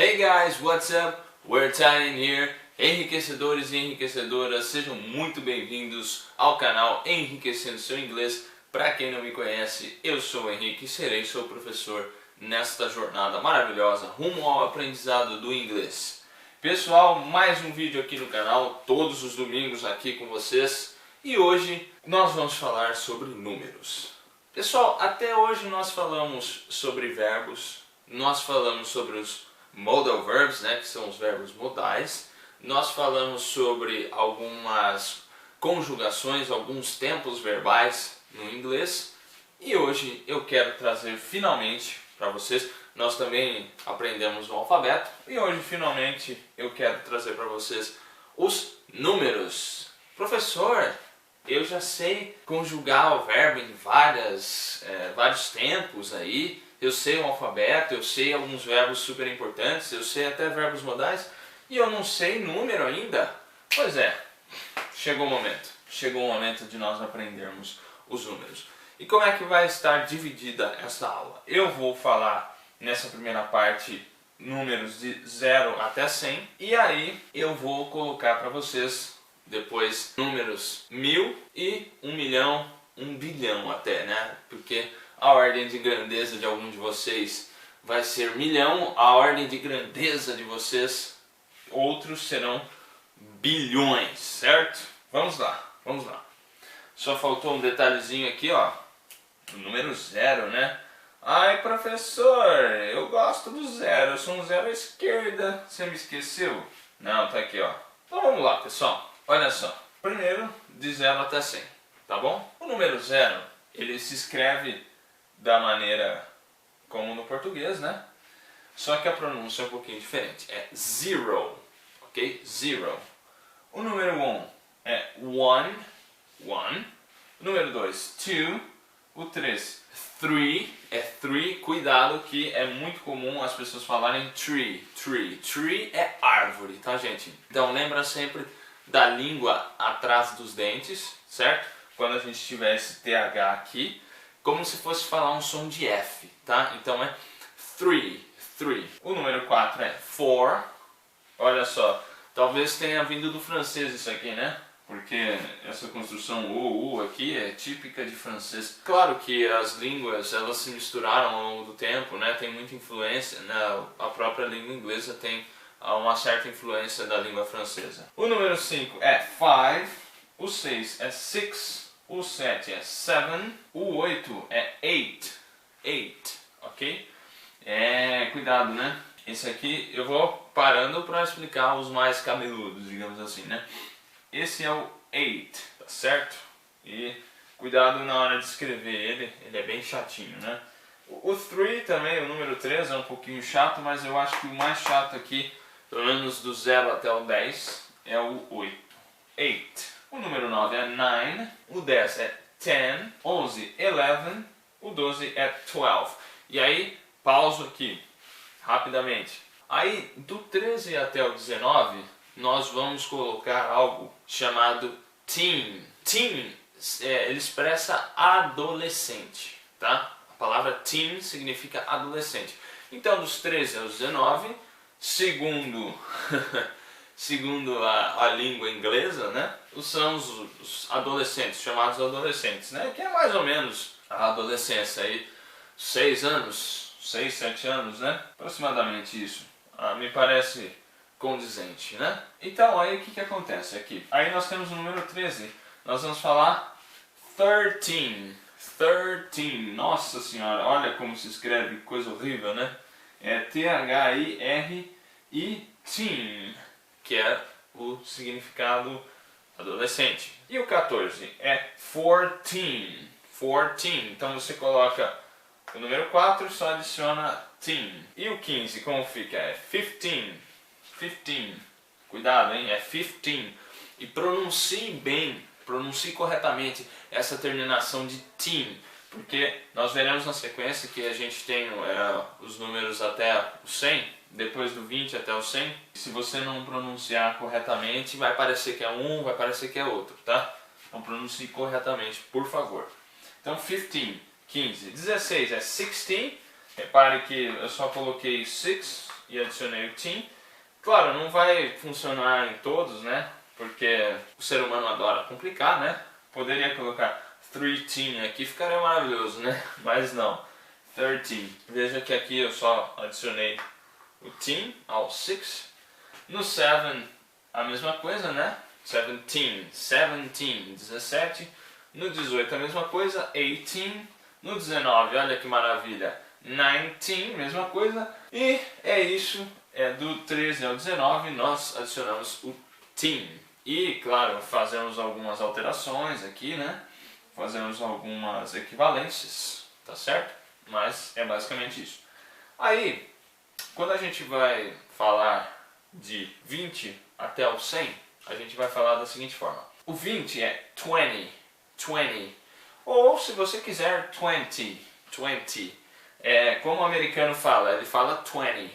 Hey guys, what's up? We're Italian here. Enriquecedores e enriquecedoras, sejam muito bem-vindos ao canal Enriquecendo Seu Inglês. Para quem não me conhece, eu sou o Henrique e serei seu professor nesta jornada maravilhosa rumo ao aprendizado do inglês. Pessoal, mais um vídeo aqui no canal, todos os domingos aqui com vocês. E hoje nós vamos falar sobre números. Pessoal, até hoje nós falamos sobre verbos, nós falamos sobre os modal verbs, né, que são os verbos modais. Nós falamos sobre algumas conjugações, alguns tempos verbais no inglês. E hoje eu quero trazer finalmente para vocês, nós também aprendemos o alfabeto, e hoje finalmente eu quero trazer para vocês os números. Professor, eu já sei conjugar o verbo em vários tempos aí, eu sei o alfabeto, eu sei alguns verbos super importantes, eu sei até verbos modais, e eu não sei número ainda? Pois é, chegou o momento de nós aprendermos os números. E como é que vai estar dividida essa aula? Eu vou falar nessa primeira parte números de 0 até 100, e aí eu vou colocar para vocês depois números 1000 e 1 milhão, 1 bilhão até, né? Porque a ordem de grandeza de algum de vocês vai ser milhão, a ordem de grandeza de vocês, outros serão bilhões, certo? Vamos lá. Só faltou um detalhezinho aqui, ó, o número 0, né? Ai, professor, eu gosto do 0, eu sou um 0 à esquerda, você me esqueceu? Não, tá aqui, ó. Então vamos lá, pessoal, olha só. Primeiro, de 0 até 100, tá bom? O número 0, ele se escreve da maneira como no português, né? Só que a pronúncia é um pouquinho diferente. É zero, ok? Zero. O número 1 é one. O número 2, two. O 3, three. É three. Cuidado que é muito comum as pessoas falarem tree. Tree é árvore, tá, gente? Então lembra sempre da língua atrás dos dentes, certo? Quando a gente tiver esse TH aqui, como se fosse falar um som de F, tá? Então é three. O número 4 é four. Olha só, talvez tenha vindo do francês isso aqui, né? Porque essa construção OU aqui é típica de francês. Claro que as línguas, elas se misturaram ao longo do tempo, né? Tem muita influência, né? A própria língua inglesa tem uma certa influência da língua francesa. O número 5 é five. O 6 é six. O 7 é 7, o 8 é 8, ok? Cuidado, né? Esse aqui eu vou parando para explicar os mais cabeludos, digamos assim, né? Esse é o 8, tá certo? E cuidado na hora de escrever ele é bem chatinho, né? O 3 também, o número 3 é um pouquinho chato, mas eu acho que o mais chato aqui, pelo menos do 0 até o 10, é o 8. O número 9 é 9, o 10 é 10, 11, 11, o 12 é 12. E aí, pauso aqui, rapidamente. Aí, do 13 até o 19, nós vamos colocar algo chamado teen. Teen, ele expressa adolescente, tá? A palavra teen significa adolescente. Então, dos 13 aos 19, segundo a língua inglesa, né? São os adolescentes, chamados adolescentes, né? Que é mais ou menos a adolescência aí, 6 anos, 6, 7 anos, né? Aproximadamente isso. Me parece condizente, né? Então, aí o que acontece aqui? Aí nós temos o número 13. Nós vamos falar 13. Nossa senhora, olha como se escreve, coisa horrível, né? É T-H-I-R-I teen, que é o significado adolescente. E o 14 é 14. Então você coloca o número 4 e só adiciona teen. E o 15, como fica? É 15. Cuidado, hein? É 15. E pronuncie bem, pronuncie corretamente essa terminação de teen, porque nós veremos na sequência que a gente tem os números até o 100, depois do 20 até o 100. Se você não pronunciar corretamente, vai parecer que é um, vai parecer que é outro, tá? Então pronuncie corretamente, por favor. Então 15. 16 é 16. Repare que eu só coloquei 6 e adicionei o teen. Claro, não vai funcionar em todos, né? Porque o ser humano adora complicar, né? Poderia colocar 13 aqui, ficaria maravilhoso, né? Mas não, 13. Veja que aqui eu só adicionei o teen ao 6. No 7, a mesma coisa, né? 17, 17. No 18, a mesma coisa, 18. No 19, olha que maravilha, 19, mesma coisa. E é isso, do 13 ao 19 nós adicionamos o teen. E, claro, fazemos algumas alterações aqui, né? Fazemos algumas equivalências, tá certo? Mas é basicamente isso. Aí, quando a gente vai falar de 20 até o 100, a gente vai falar da seguinte forma. O 20 é 20. Ou, se você quiser, 20. Como o americano fala, ele fala 20.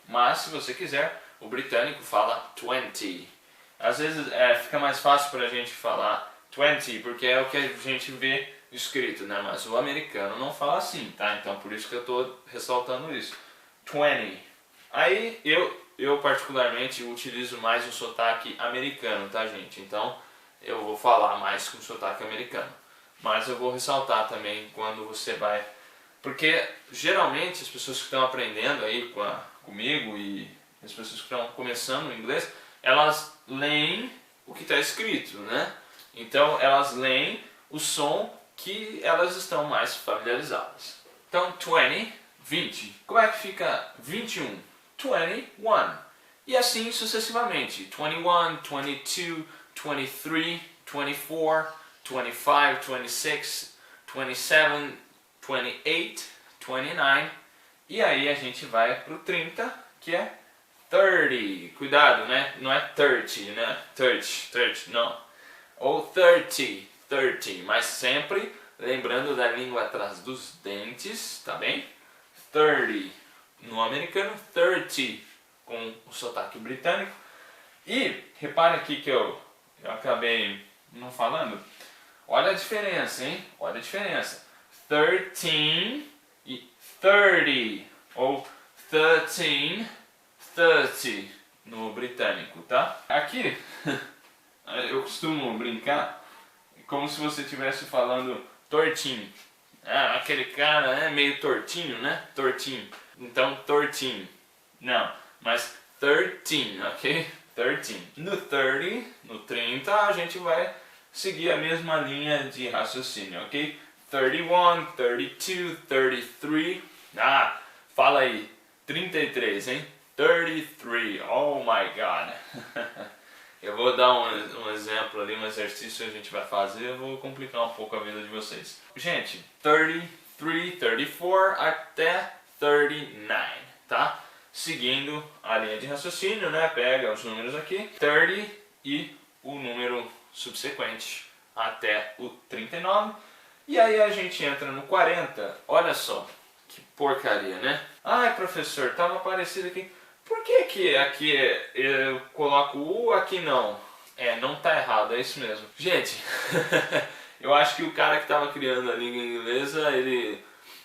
Mas, se você quiser, o britânico fala 20. Às vezes fica mais fácil para a gente falar 20, porque é o que a gente vê escrito, né? Mas o americano não fala assim, tá? Então por isso que eu estou ressaltando isso. 20. Aí eu particularmente utilizo mais o sotaque americano, tá, gente? Então eu vou falar mais com o sotaque americano. Mas eu vou ressaltar também quando você vai... Porque geralmente as pessoas que estão aprendendo aí comigo e as pessoas que estão começando o inglês, elas leem o que está escrito, né? Então elas leem o som que elas estão mais familiarizadas. Então 20. Como é que fica 21? 21. E assim sucessivamente. 21, 22, 23, 24, 25, 26, 27, 28, 29. E aí a gente vai para o 30, que é 30. Cuidado, né? Não é 30, né? 30, não. Ou 30. Mas sempre lembrando da língua atrás dos dentes, tá bem? 30 no americano, 30 com o sotaque britânico. E repare aqui que eu acabei não falando. Olha a diferença, hein? Olha a diferença. 13 e 30. Ou 13, 30 no britânico, tá? Aqui eu costumo brincar como se você estivesse falando tortinho. Aquele cara é meio tortinho, né? Tortinho. Então, tortinho. Não, mas 13, ok? 13. No 30, no 30, a gente vai seguir a mesma linha de raciocínio, ok? 31, 32, 33. Fala aí. 33, hein? 33. Oh my God. Eu vou dar um exemplo ali, um exercício que a gente vai fazer. Eu vou complicar um pouco a vida de vocês. Gente, 33, 34 até 39, tá? Seguindo a linha de raciocínio, né? Pega os números aqui, 30 e o número subsequente até o 39. E aí a gente entra no 40. Olha só, que porcaria, né? Ai, professor, tava aparecido aqui. Por que aqui eu coloco U, aqui não? Não tá errado, é isso mesmo. Gente, eu acho que o cara que estava criando a língua inglesa, ele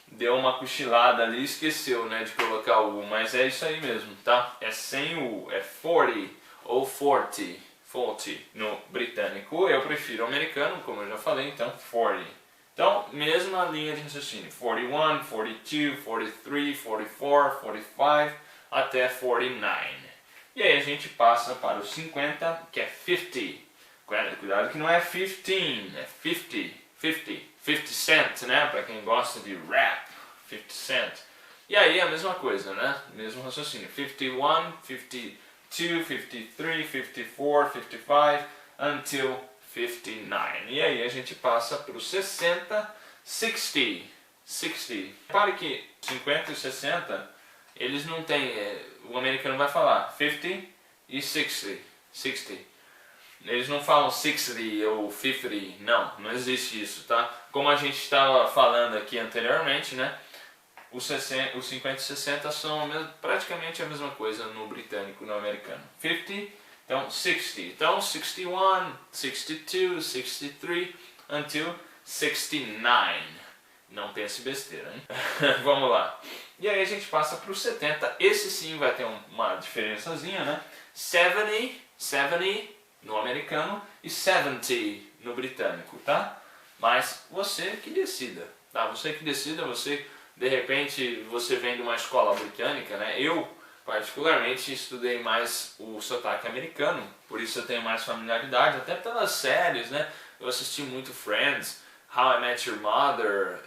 deu uma cochilada ali e esqueceu, né, de colocar o U. Mas é isso aí mesmo, tá? É sem U, é 40 ou 40. No britânico, eu prefiro o americano, como eu já falei, então 40. Então, mesma linha de raciocínio. 41, 42, 43, 44, 45... até 49. E aí a gente passa para os 50, que é 50. Cuidado que não é 15, é 50. 50 cent, né? Para quem gosta de rap, 50 cent. E aí a mesma coisa, né? Mesmo raciocínio. 51, 52, 53, 54, 55, until 59. E aí a gente passa para os 60, 60. Repare que 50 e 60... eles não têm, o americano vai falar 50 e 60. Eles não falam 60 ou 50, não existe isso, tá? Como a gente estava falando aqui anteriormente, né? Os 50 e 60 são praticamente a mesma coisa no britânico e no americano. 50, então 60. Então 61, 62, 63, until 69. Não pense besteira, hein? Vamos lá. E aí a gente passa para o 70. Esse sim vai ter uma diferençazinha, né? 70 no americano e 70 no britânico, tá? Mas você que decida, tá? Você que decida, você de repente você vem de uma escola britânica, né? Eu particularmente estudei mais o sotaque americano, por isso eu tenho mais familiaridade, até pelas séries, né? Eu assisti muito Friends, How I Met Your Mother,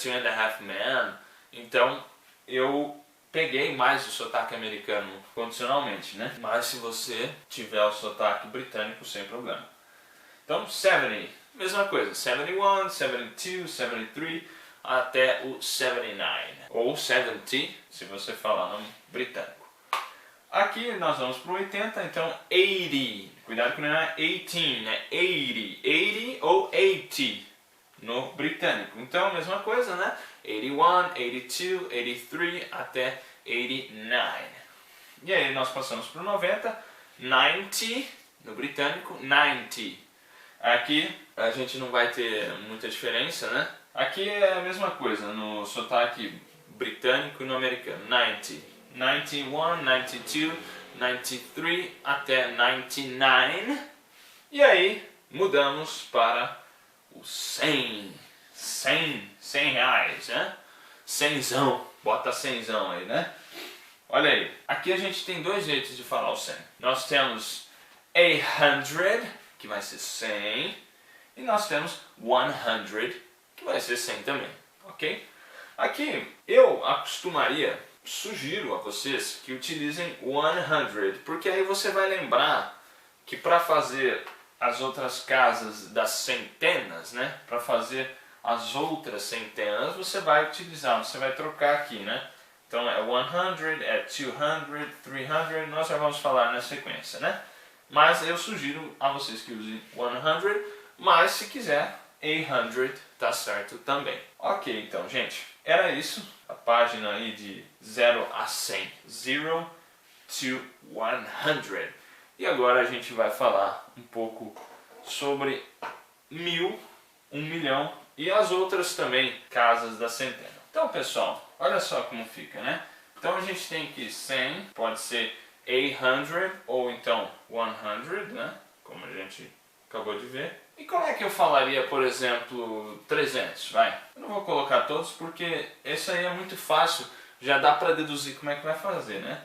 Two and a Half Men, então eu peguei mais o sotaque americano condicionalmente, né? Mas se você tiver o sotaque britânico, sem problema. Então 70, mesma coisa, 71, 72, 73, até o 79, ou 70, se você falar no britânico. Aqui nós vamos para o 80, então 80, cuidado que não é 18, é 80, 80 ou 80 no britânico. Então, mesma coisa, né? 81, 82, 83 até 89. E aí nós passamos para o 90, 90 no britânico, 90. Aqui a gente não vai ter muita diferença, né? Aqui é a mesma coisa no sotaque britânico e no americano, 90. 91, 92, 93 até 99. E aí mudamos para o 100. 100 reais, né? 100zão, bota 100zão aí, né? Olha aí, aqui a gente tem dois jeitos de falar o 100. Nós temos 100, que vai ser 100, e nós temos 100, que vai ser 100 também, ok? Aqui eu sugiro a vocês que utilizem 100, porque aí você vai lembrar que para fazer as outras casas das centenas, né? Para fazer as outras centenas, você vai trocar aqui, né? Então é 100, é 200, 300, nós já vamos falar na sequência, né? Mas eu sugiro a vocês que usem 100, mas se quiser 800 tá certo também. Ok, então gente, era isso, a página aí de 0 a 100, 0 to 100. E agora a gente vai falar um pouco sobre 1000, 1 milhão e as outras também casas da centena. Então pessoal, olha só como fica, né? Então a gente tem aqui 100, pode ser 800 ou então 100, né? Como a gente acabou de ver. E como é que eu falaria, por exemplo, 300, vai? Eu não vou colocar todos porque esse aí é muito fácil, já dá para deduzir como é que vai fazer, né?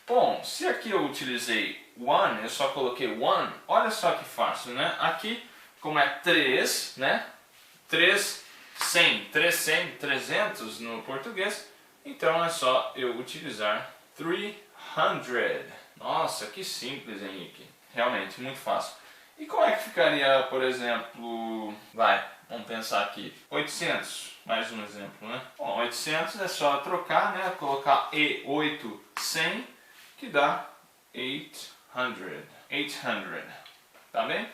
Bom, se aqui eu utilizei 1, eu só coloquei 1, olha só que fácil, né? Aqui, como é 3, né? 3, 100, 300 no português, então é só eu utilizar 300. Nossa, que simples, Henrique. Realmente, muito fácil. E como é que ficaria, por exemplo, vamos pensar aqui, 800, mais um exemplo, né? Bom, 800 é só trocar, né? Colocar E8, 100, que dá 800, tá bem?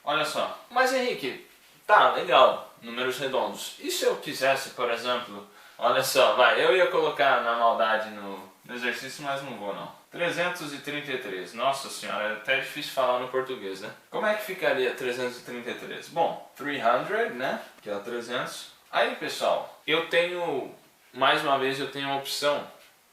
Olha só. Mas Henrique, tá, legal, números redondos. E se eu quisesse, por exemplo, olha só, eu ia colocar na maldade no exercício, mas não vou não. 333, nossa senhora, é até difícil falar no português, né? Como é que ficaria 333? Bom, 300, né? Que é o 300. Aí, pessoal, mais uma vez, eu tenho a opção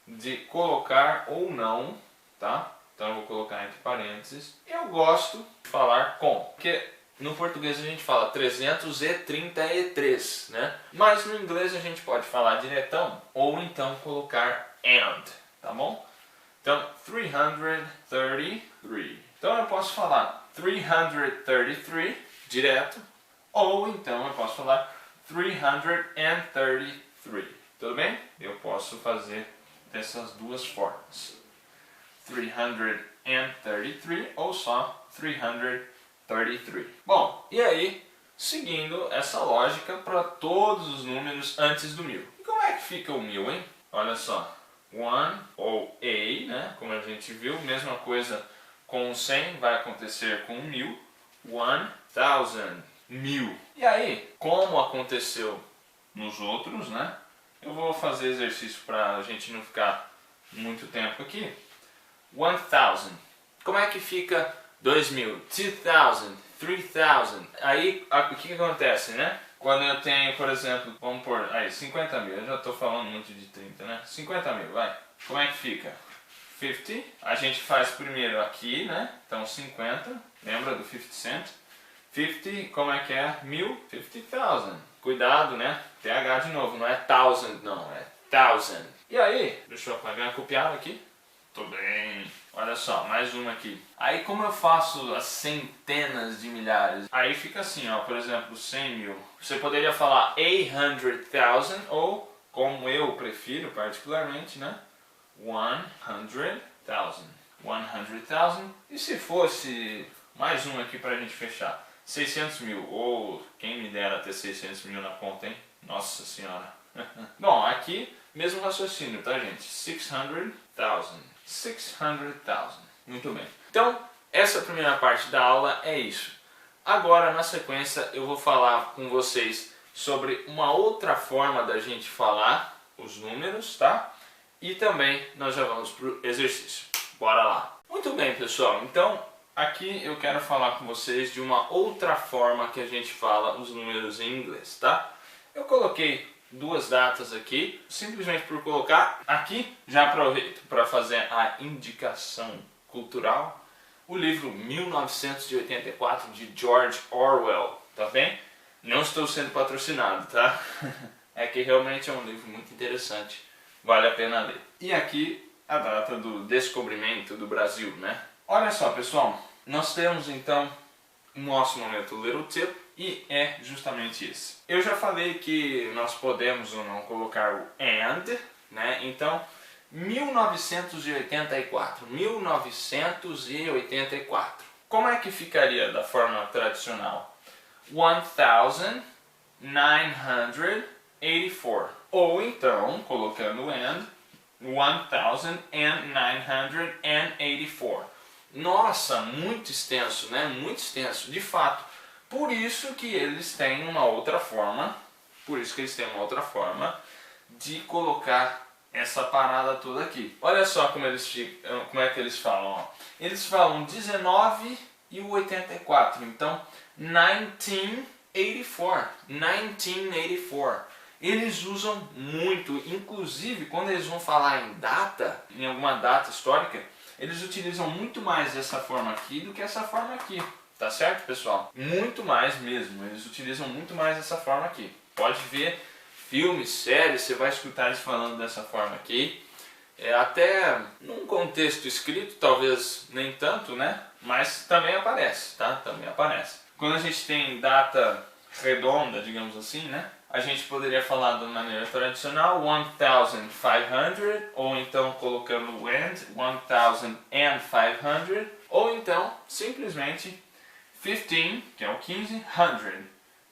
de colocar ou não, tá? Então eu vou colocar entre parênteses. Eu gosto de falar com, porque no português a gente fala 333, né? Mas no inglês a gente pode falar diretão ou então colocar and, tá bom? Então, 333. Então eu posso falar 333 direto, ou então eu posso falar 333. Tudo bem? Eu posso fazer dessas duas formas. 333 ou só 333. Bom, e aí, seguindo essa lógica para todos os números antes do 1000. E como é que fica o 1000, hein? Olha só. 1 ou A, né? Como a gente viu, mesma coisa com o 100 vai acontecer com o 1000. 1000, 1000. E aí, como aconteceu nos outros, né? Eu vou fazer exercício para a gente não ficar muito tempo aqui. 1000. Como é que fica 2000? 2000, 3000. Aí, o que acontece, né? Quando eu tenho, por exemplo, vamos pôr aí 50 mil, eu já estou falando muito de 30, né? 50 mil, vai. Como é que fica? 50, a gente faz primeiro aqui, né? Então 50, lembra do 50 cent? 50, como é que é? 1000, 50,000. Cuidado, né? TH de novo, não é thousand não, é thousand. E aí, deixa eu apagar, copiar aqui. Tô bem. Olha só, mais uma aqui. Aí como eu faço as centenas de milhares? Aí fica assim, ó, por exemplo, 100 mil. Você poderia falar 800,000 ou, como eu prefiro particularmente, né? 100,000. 100,000. E se fosse mais um aqui pra gente fechar? 600 mil. Ou quem me dera ter 600 mil na conta, hein? Nossa senhora. Bom, aqui mesmo raciocínio, tá gente? 600,000. 600,000. Muito bem. Então, essa primeira parte da aula é isso. Agora, na sequência, eu vou falar com vocês sobre uma outra forma da gente falar os números, tá? E também nós já vamos para o exercício. Bora lá! Muito bem, pessoal. Então, aqui eu quero falar com vocês de uma outra forma que a gente fala os números em inglês, tá? Eu coloquei duas datas aqui, simplesmente por colocar aqui, já aproveito para fazer a indicação cultural, o livro 1984 de George Orwell, tá bem? Não estou sendo patrocinado, tá? É que realmente é um livro muito interessante, vale a pena ler. E aqui a data do descobrimento do Brasil, né? Olha só, pessoal, nós temos então o nosso momento Little Tip, e é justamente esse. Eu já falei que nós podemos ou não colocar o AND, né? Então, 1984. 1984. Como é que ficaria da forma tradicional? 1984. Ou então, colocando o AND, 1984. Nossa, muito extenso, né? Muito extenso, de fato. Por isso que eles têm uma outra forma, de colocar essa parada toda aqui. Olha só como é que eles falam, ó. Eles falam 19 e o 84, então 1984, 1984. Eles usam muito, inclusive quando eles vão falar em data, em alguma data histórica, eles utilizam muito mais essa forma aqui do que essa forma aqui. Tá certo, pessoal? Muito mais mesmo, eles utilizam muito mais essa forma aqui. Pode ver filmes, séries, você vai escutar eles falando dessa forma aqui. Até num contexto escrito, talvez nem tanto, né? Mas também aparece, tá? Também aparece. Quando a gente tem data redonda, digamos assim, né? A gente poderia falar de maneira tradicional 1500, ou então colocando o AND, 1500, ou então simplesmente 15, que é o 15, 100,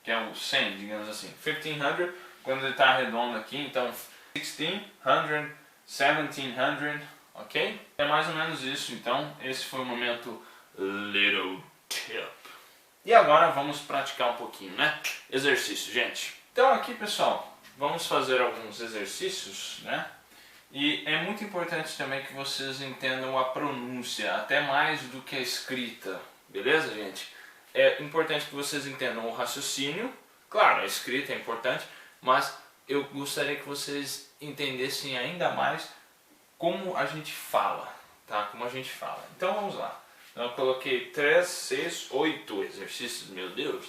que é o 100, digamos assim. 1500, quando ele está redondo aqui, então 1600, 1700, ok? É mais ou menos isso, então esse foi o momento Little Tip. E agora vamos praticar um pouquinho, né? Exercício, gente. Então aqui, pessoal, vamos fazer alguns exercícios, né? E é muito importante também que vocês entendam a pronúncia, até mais do que a escrita, beleza, gente? É importante que vocês entendam o raciocínio, claro, a escrita é importante, mas eu gostaria que vocês entendessem ainda mais como a gente fala, tá? Como a gente fala. Então vamos lá. Eu coloquei 3, 6, 8 exercícios, meu Deus.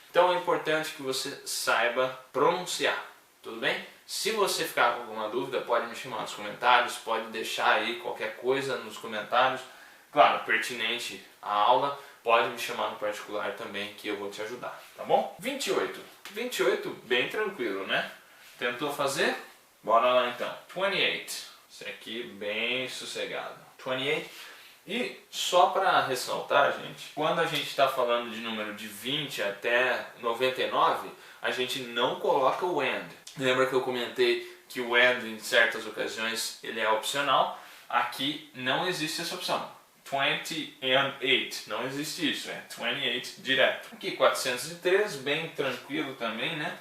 Então é importante que você saiba pronunciar, tudo bem? Se você ficar com alguma dúvida, pode me chamar nos comentários, pode deixar aí qualquer coisa nos comentários, claro, pertinente à aula. Pode me chamar no particular também que eu vou te ajudar, tá bom? 28. 28, bem tranquilo, né? Tentou fazer? Bora lá então. 28. Isso aqui bem sossegado. 28. E só para ressaltar, gente, quando a gente está falando de número de 20 até 99, a gente não coloca o AND. Lembra que eu comentei que o AND em certas ocasiões ele é opcional? Aqui não existe essa opção. 28, não existe isso, é 28 direto. Aqui 403, bem tranquilo também, né?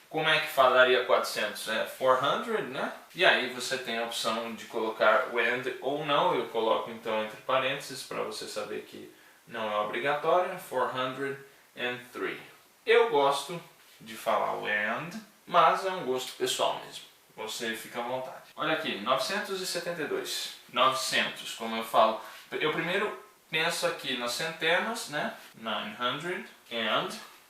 Como é que falaria 400? É 400, né? E aí você tem a opção de colocar o AND ou não, eu coloco então entre parênteses para você saber que não é obrigatório, 403. Eu gosto de falar o and, mas é um gosto pessoal mesmo. Você fica à vontade. Olha aqui, 972. 900, como eu falo. Eu primeiro penso aqui nas centenas, né? 900 and,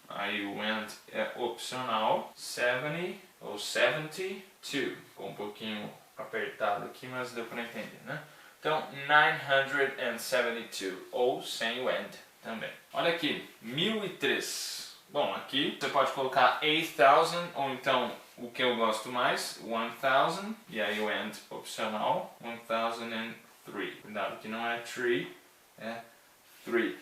aí o and é opcional. 70 ou 72. Ficou um pouquinho apertado aqui, mas deu para entender, né? Então, 972, ou sem o and também. Olha aqui, 1003. Bom, aqui você pode colocar 8,000, ou então o que eu gosto mais, 1,000, e aí o and opcional, 1003. Cuidado que não é tree, é 3.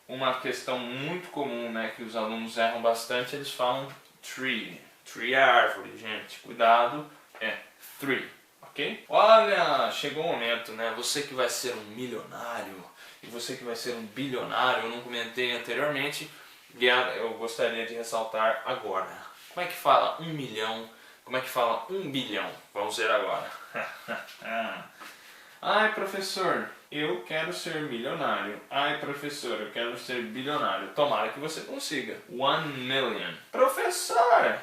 Uma questão muito comum, né, que os alunos erram bastante, eles falam tree. Tree é árvore, gente. Cuidado, é 3. Ok? Olha, chegou o momento, né? Você que vai ser um milionário e você que vai ser um bilionário, eu não comentei anteriormente, e eu gostaria de ressaltar agora. Como é que fala 1 milhão? Como é que fala 1 bilhão? Vamos ver agora. Ai, professor, eu quero ser milionário. Ai, professor, eu quero ser bilionário. Tomara que você consiga. 1 million. Professor,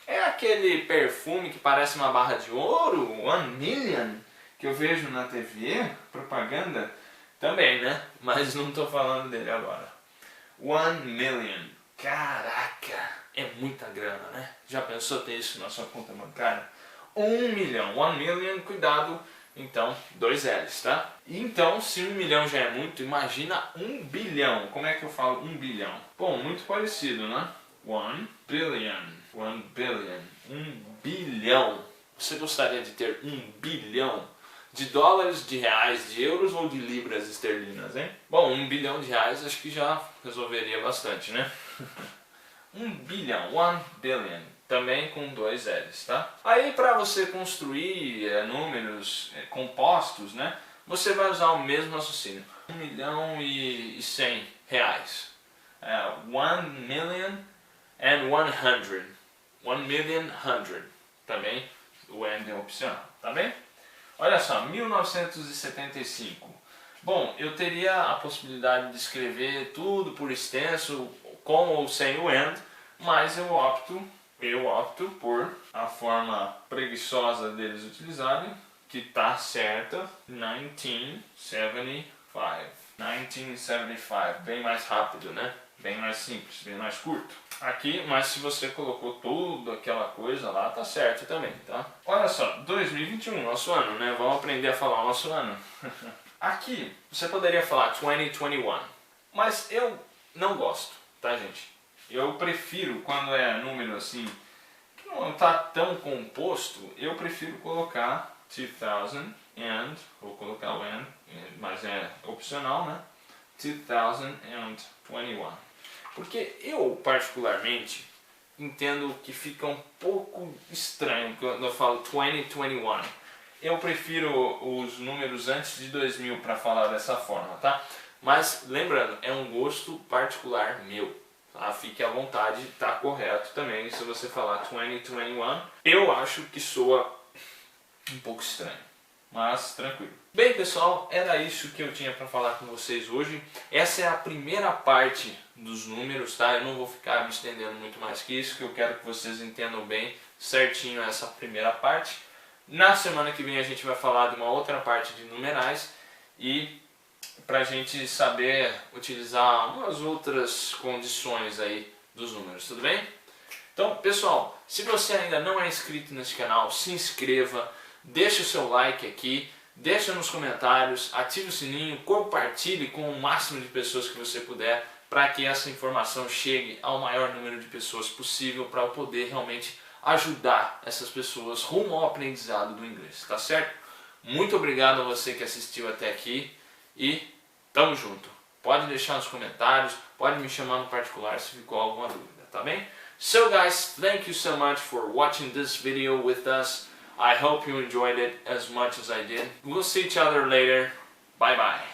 é aquele perfume que parece uma barra de ouro? 1 million? Que eu vejo na TV? Propaganda? Também, né? Mas não estou falando dele agora. 1 million. Caraca, é muita grana, né? Já pensou ter isso na sua conta bancária? 1 milhão. 1 million, cuidado. Então, 2 L's, tá? Então, se 1 milhão já é muito, imagina 1 bilhão. Como é que eu falo 1 bilhão? Bom, muito parecido, né? 1 billion. 1 billion. 1 bilhão. Você gostaria de ter 1 bilhão de dólares, de reais, de euros ou de libras esterlinas, hein? Bom, 1 bilhão de reais acho que já resolveria bastante, né? 1 bilhão. 1 billion. Também com 2 L's, tá? Aí para você construir números compostos, né? Você vai usar o mesmo raciocínio. 1 milhão e 100 reais. 1 million and 100. 1 million 100. Também o and é opcional, tá bem? Olha só, 1975. Bom, eu teria a possibilidade de escrever tudo por extenso, com ou sem o and, mas eu opto por a forma preguiçosa deles utilizarem, que tá certa, 1975. 1975, bem mais rápido, né? Bem mais simples, bem mais curto. Aqui, mas se você colocou tudo aquela coisa lá, tá certo também, tá? Olha só, 2021, nosso ano, né? Vamos aprender a falar o nosso ano. Aqui, você poderia falar 2021, mas eu não gosto, tá, gente? Eu prefiro, quando é número assim, que não está tão composto, eu prefiro colocar 2000 and, vou colocar o and, mas é opcional, né? 2021. Porque eu, particularmente, entendo que fica um pouco estranho quando eu falo 2021. Eu prefiro os números antes de 2000 para falar dessa forma, tá? Mas, lembrando, é um gosto particular meu. Tá? Fique à vontade, tá correto também se você falar 2021. Eu acho que soa um pouco estranho, mas tranquilo. Bem, pessoal, era isso que eu tinha para falar com vocês hoje. Essa é a primeira parte dos números, tá? Eu não vou ficar me estendendo muito mais que isso, que eu quero que vocês entendam bem certinho essa primeira parte. Na semana que vem a gente vai falar de uma outra parte de numerais e para a gente saber utilizar umas outras condições aí dos números, tudo bem? Então, pessoal, se você ainda não é inscrito nesse canal, se inscreva, deixe o seu like aqui, deixa nos comentários, ative o sininho, compartilhe com o máximo de pessoas que você puder para que essa informação chegue ao maior número de pessoas possível para eu poder realmente ajudar essas pessoas rumo ao aprendizado do inglês, tá certo? Muito obrigado a você que assistiu até aqui e tamo junto. Pode deixar nos comentários, pode me chamar no particular se ficou alguma dúvida, tá bem? So guys, thank you so much for watching this video with us. I hope you enjoyed it as much as I did. We'll see each other later. Bye bye.